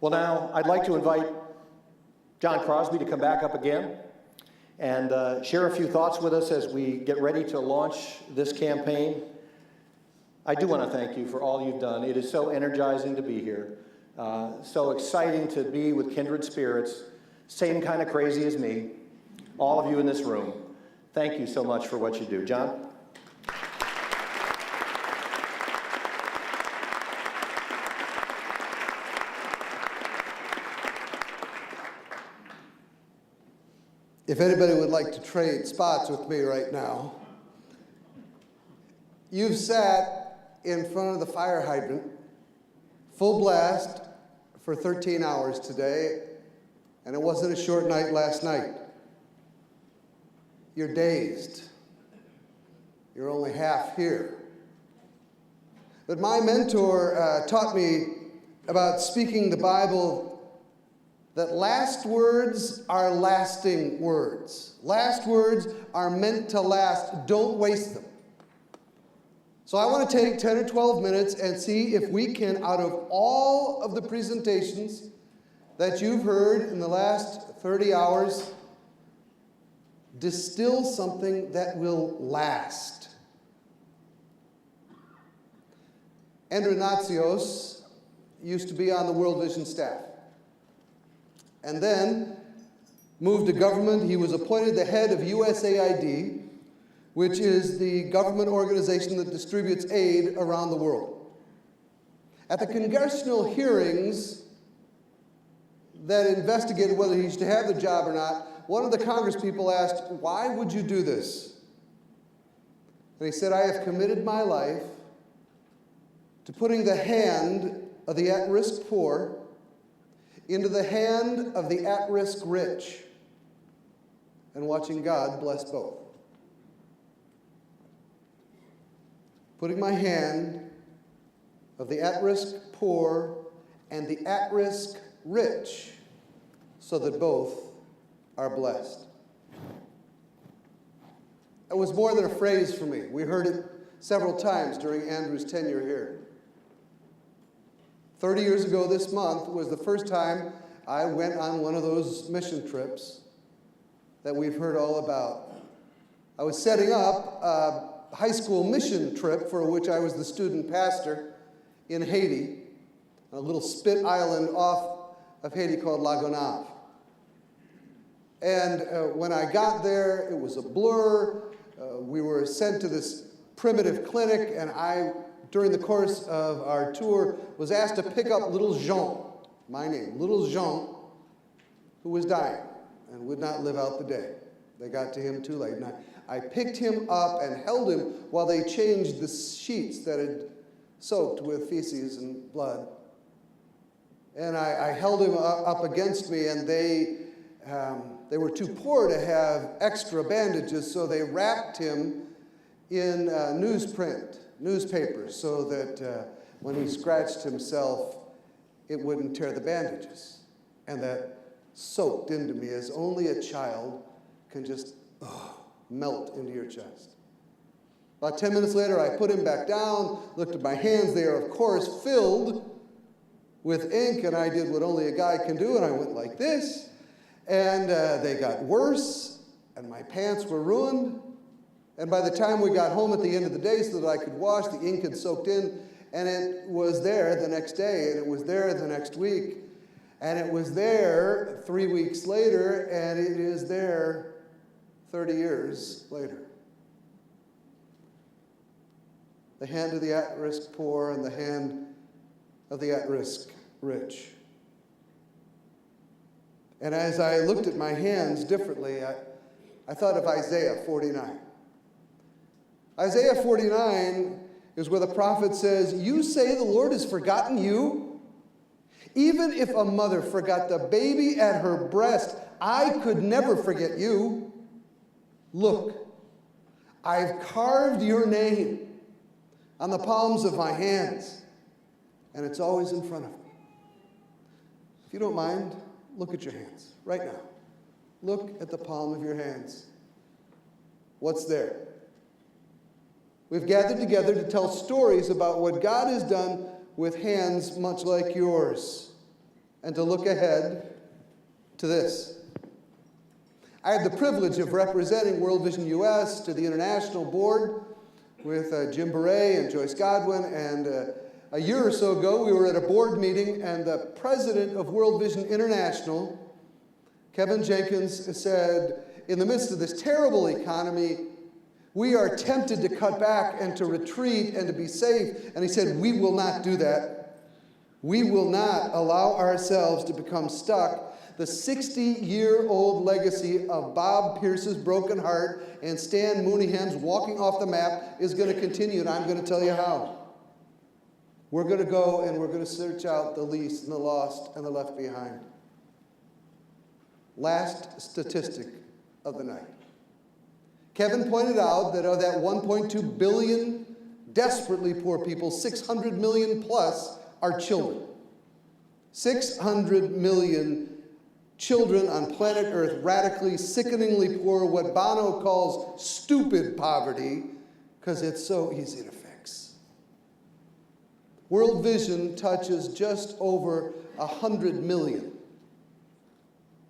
Well, now I'd like to invite John Crosby to come back up again and share a few thoughts with us as we get ready to launch this campaign. I do want to thank you for all you've done. It is so energizing to be here, so exciting to be with kindred spirits, same kind of crazy as me, all of you in this room. Thank you so much for what you do. John? If anybody would like to trade spots with me right now, you've sat in front of the fire hydrant, full blast, for 13 hours today, and it wasn't a short night last night. You're dazed. You're only half here. But my mentor taught me about speaking the Bible, that last words are lasting words. Last words are meant to last. Don't waste them. So I want to take 10 or 12 minutes and see if we can, out of all of the presentations that you've heard in the last 30 hours, distill something that will last. Andrew Natsios used to be on the World Vision staff, and then moved to government. He was appointed the head of USAID, which is the government organization that distributes aid around the world. At the congressional hearings that investigated whether he should have the job or not, one of the Congress people asked, "Why would you do this?" And he said, "I have committed my life to putting the hand of the at-risk poor into the hand of the at-risk rich, and watching God bless both. Putting my hand of the at-risk poor and the at-risk rich so that both are blessed." It was more than a phrase for me. We heard it several times during Andrew's tenure here. 30 years ago this month was the first time I went on one of those mission trips that we've heard all about. I was setting up a high school mission trip for which I was the student pastor in Haiti, a little spit island off of Haiti called La Gonave. And when I got there, it was a blur. We were sent to this primitive clinic, and I, during the course of our tour, was asked to pick up little Jean, my name, little Jean, who was dying and would not live out the day. They got to him too late. And I picked him up and held him while they changed the sheets that had soaked with feces and blood. And I held him up against me, and they were too poor to have extra bandages, so they wrapped him in newspapers, so that when he scratched himself, it wouldn't tear the bandages. And that soaked into me as only a child can just melt into your chest. About 10 minutes later, I put him back down, looked at my hands. They are, of course, filled with ink, and I did what only a guy can do, and I went like this. And they got worse, and my pants were ruined. And by the time we got home at the end of the day so that I could wash, the ink had soaked in, and it was there the next day, and it was there the next week, and it was there 3 weeks later, and it is there 30 years later. The hand of the at-risk poor and the hand of the at-risk rich. And as I looked at my hands differently, I thought of Isaiah 49. Isaiah 49 is where the prophet says, "You say the Lord has forgotten you? Even if a mother forgot the baby at her breast, I could never forget you. Look, I've carved your name on the palms of my hands, and it's always in front of me." If you don't mind, look at your hands right now. Look at the palm of your hands. What's there? We've gathered together to tell stories about what God has done with hands much like yours and to look ahead to this. I had the privilege of representing World Vision US to the International Board with Jim Beret and Joyce Godwin, and a year or so ago we were at a board meeting, and the president of World Vision International, Kevin Jenkins, said, in the midst of this terrible economy, we are tempted to cut back and to retreat and to be safe. And he said, we will not do that. We will not allow ourselves to become stuck. The 60-year-old legacy of Bob Pierce's broken heart and Stan Mooneyham's walking off the map is going to continue, and I'm going to tell you how. We're going to go and we're going to search out the least and the lost and the left behind. Last statistic of the night. Kevin pointed out that of that 1.2 billion desperately poor people, 600 million plus are children. 600 million children on planet Earth, radically, sickeningly poor, what Bono calls stupid poverty, because it's so easy to fix. World Vision touches just over 100 million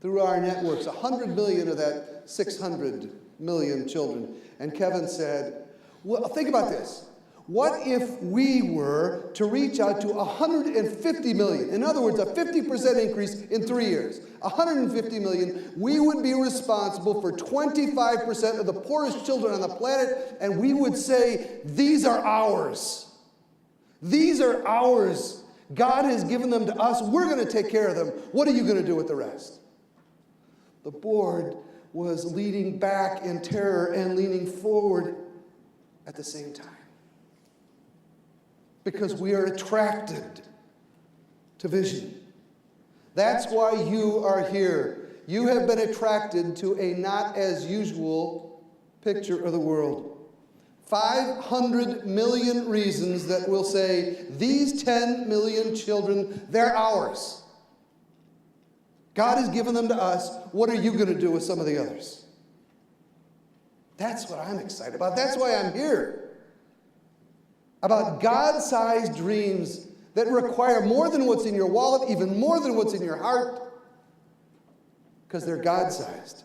through our networks, 100 million of that 600 million children. And Kevin said, well, think about this. What if we were to reach out to 150 million? In other words, a 50% increase in 3 years. 150 million, we would be responsible for 25% of the poorest children on the planet, and we would say, these are ours. These are ours. God has given them to us. We're going to take care of them. What are you going to do with the rest? The board was leaning back in terror and leaning forward at the same time. Because we are attracted to vision. That's why you are here. You have been attracted to a not as usual picture of the world. 500 million reasons that will say, these 10 million children, they're ours. God has given them to us. What are you going to do with some of the others? That's what I'm excited about. That's why I'm here. About God-sized dreams that require more than what's in your wallet, even more than what's in your heart, because they're God-sized.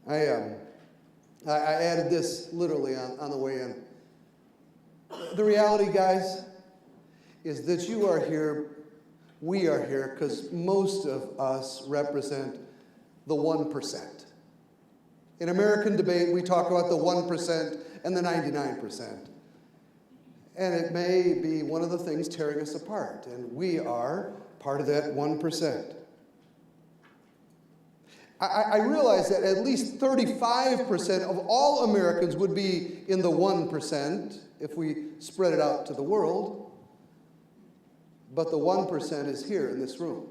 I added this literally on the way in. The reality, guys, is that you are here, we are here, because most of us represent the 1%. In American debate, we talk about the 1% and the 99%. And it may be one of the things tearing us apart, and we are part of that 1%. I realize that at least 35% of all Americans would be in the 1% if we spread it out to the world, but the 1% is here in this room.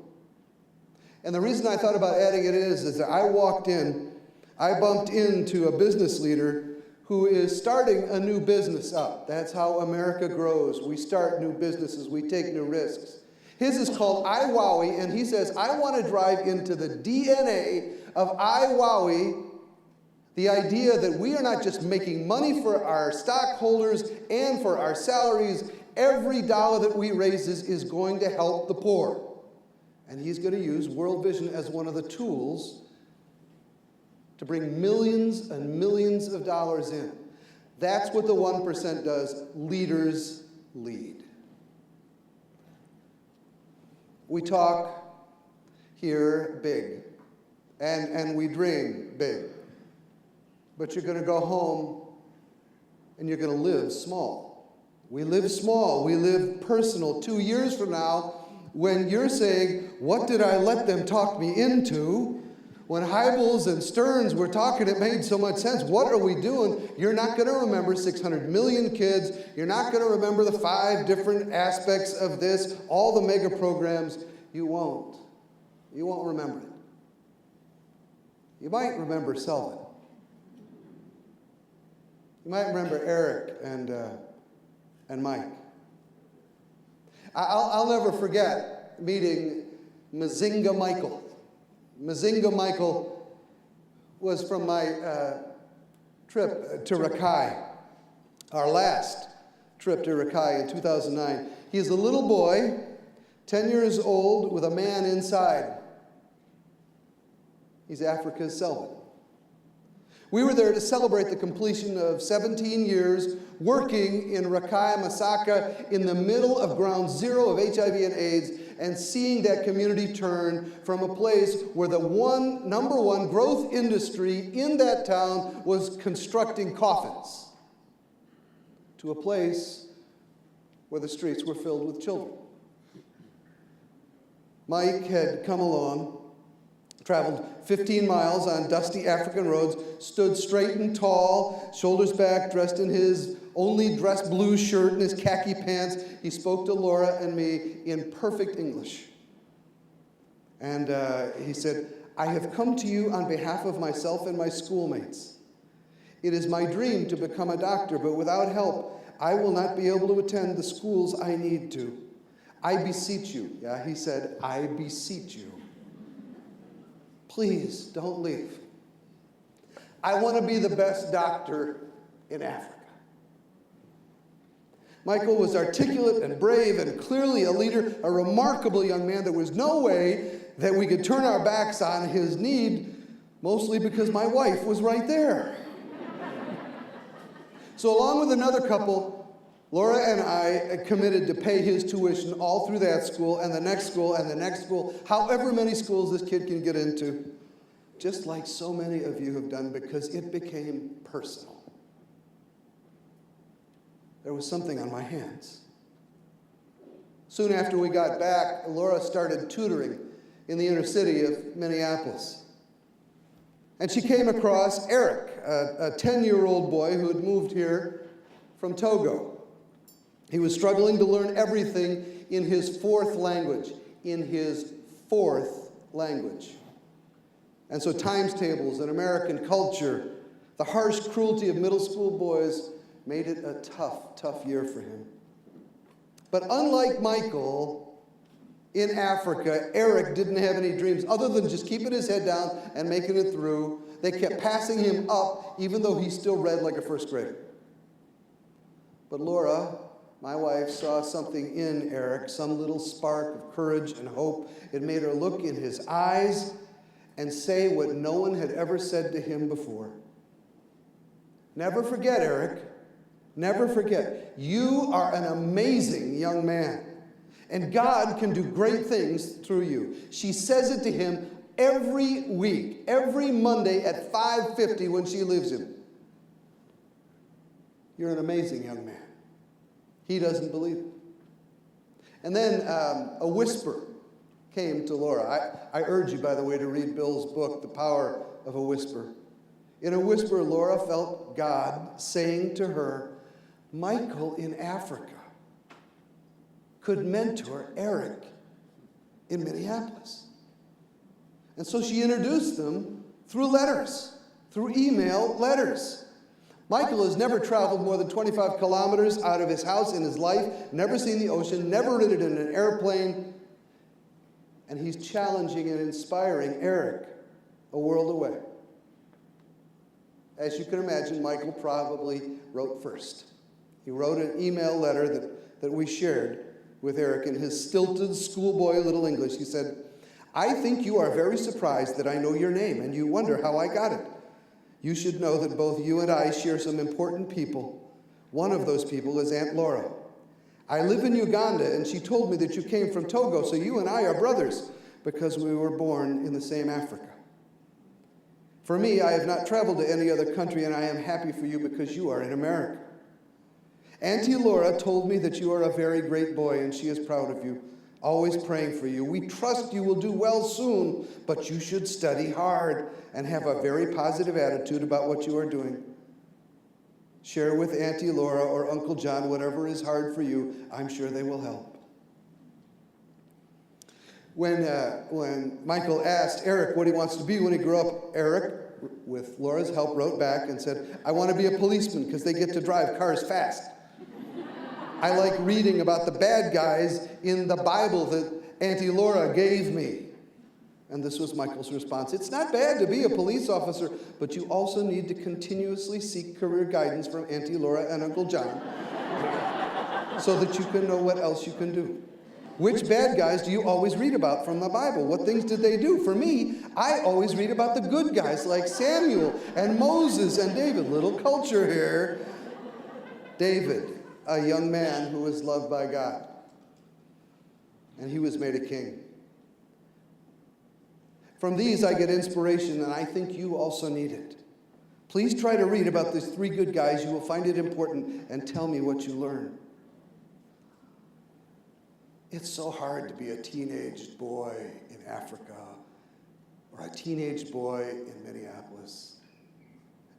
And the reason I thought about adding it is that I bumped into a business leader who is starting a new business up. That's how America grows. We start new businesses. We take new risks. His is called iWowie, and he says, I want to drive into the DNA of iWowie the idea that we are not just making money for our stockholders and for our salaries. Every dollar that we raise is going to help the poor. And he's going to use World Vision as one of the tools to bring millions and millions of dollars in. That's what the 1% does. Leaders lead. We talk here big, and we dream big. But you're going to go home, and you're going to live small. We live small. We live personal. 2 years from now, when you're saying, what did I let them talk me into? When Hybels and Stearns were talking, it made so much sense. What are we doing? You're not going to remember 600 million kids. You're not going to remember the 5 different aspects of this, all the mega programs. You won't. You won't remember it. You might remember Selvin. You might remember Eric and Mike. I'll never forget meeting Mazinga Michael. Mazinga Michael was from my trip to Rakai, our last trip to Rakai in 2009. He's a little boy, 10 years old with a man inside. He's Africa's Selvin. We were there to celebrate the completion of 17 years working in Rakai, Masaka, in the middle of ground zero of HIV and AIDS, and seeing that community turn from a place where the number one growth industry in that town was constructing coffins to a place where the streets were filled with children. Mike had come along, traveled 15 miles on dusty African roads, stood straight and tall, shoulders back, dressed in his only dress blue shirt and his khaki pants. He spoke to Laura and me in perfect English. And he said, "I have come to you on behalf of myself and my schoolmates. It is my dream to become a doctor, but without help, I will not be able to attend the schools I need to. I beseech you," yeah, he said, "I beseech you. Please don't leave. I want to be the best doctor in Africa." Michael was articulate and brave and clearly a leader, a remarkable young man. There was no way that we could turn our backs on his need, mostly because my wife was right there. So along with another couple, Laura and I committed to pay his tuition all through that school and the next school and the next school, however many schools this kid can get into, just like so many of you have done, because it became personal. There was something on my hands. Soon after we got back, Laura started tutoring in the inner city of Minneapolis. And she came across Eric, a 10-year-old boy who had moved here from Togo. He was struggling to learn everything in his fourth language. And so times tables and American culture, the harsh cruelty of middle school boys made it a tough year for him. But unlike Michael, in Africa, Eric didn't have any dreams other than just keeping his head down and making it through. They kept passing him up, even though he still read like a first grader. But Laura, my wife, saw something in Eric, some little spark of courage and hope. It made her look in his eyes and say what no one had ever said to him before. "Never forget, Eric. Never forget. You are an amazing young man, and God can do great things through you." She says it to him every week, every Monday at 5:50 when she leaves him. "You're an amazing young man." He doesn't believe it. And then a whisper came to Laura. I urge you, by the way, to read Bill's book, The Power of a Whisper. In a whisper, Laura felt God saying to her, Michael in Africa could mentor Eric in Minneapolis. And so she introduced them through letters, through email letters. Michael has never traveled more than 25 kilometers out of his house in his life, never seen the ocean, never ridden in an airplane, and he's challenging and inspiring Eric a world away. As you can imagine, Michael probably wrote first. He wrote an email letter that we shared with Eric in his stilted schoolboy little English. He said, "I think you are very surprised that I know your name, and you wonder how I got it. You should know that both you and I share some important people. One of those people is Aunt Laura. I live in Uganda, and she told me that you came from Togo, so you and I are brothers because we were born in the same Africa. For me, I have not traveled to any other country, and I am happy for you because you are in America. Auntie Laura told me that you are a very great boy, and she is proud of you, always praying for you. We trust you will do well soon, but you should study hard and have a very positive attitude about what you are doing. Share with Auntie Laura or Uncle John whatever is hard for you. I'm sure they will help." When Michael asked Eric what he wants to be when he grew up, Eric, with Laura's help, wrote back and said, "I want to be a policeman because they get to drive cars fast. I like reading about the bad guys in the Bible that Auntie Laura gave me." And this was Michael's response. "It's not bad to be a police officer, but you also need to continuously seek career guidance from Auntie Laura and Uncle John so that you can know what else you can do." Which bad guys do you always read about from the Bible? What things did they do? For me, I always read about the good guys like Samuel and Moses and David. Little culture here. David, a young man who was loved by God. And he was made a king. From these I get inspiration, and I think you also need it. Please try to read about these 3 good guys. You will find it important, and tell me what you learn. It's so hard to be a teenage boy in Africa or a teenage boy in Minneapolis,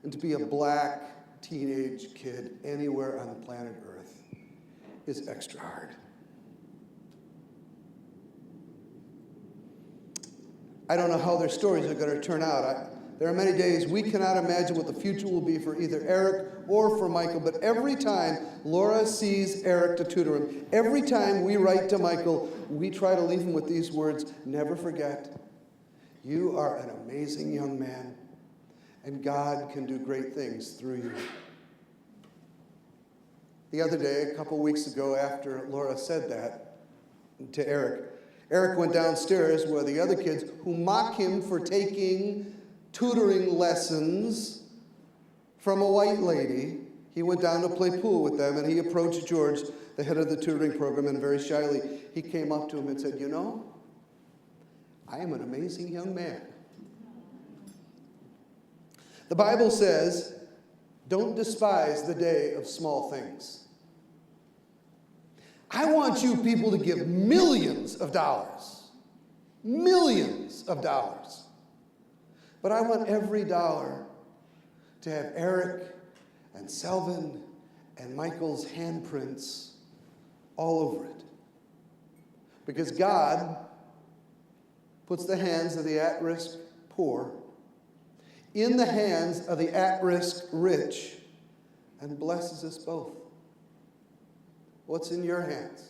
and to be a black teenage kid anywhere on planet Earth is extra hard. I don't know how their stories are going to turn out. There are many days we cannot imagine what the future will be for either Eric or for Michael, but every time Laura sees Eric to tutor him, every time we write to Michael, we try to leave him with these words: never forget, you are an amazing young man, and God can do great things through you. The other day, a couple weeks ago, after Laura said that to Eric, Eric went downstairs where the other kids, who mock him for taking tutoring lessons from a white lady, he went down to play pool with them, and he approached George, the head of the tutoring program, and very shyly, he came up to him and said, "You know, I am an amazing young man." The Bible says, don't despise the day of small things. I want you people to give millions of dollars. Millions of dollars. But I want every dollar to have Eric and Selvin and Michael's handprints all over it. Because God puts the hands of the at-risk poor in the hands of the at-risk rich and blesses us both. What's in your hands?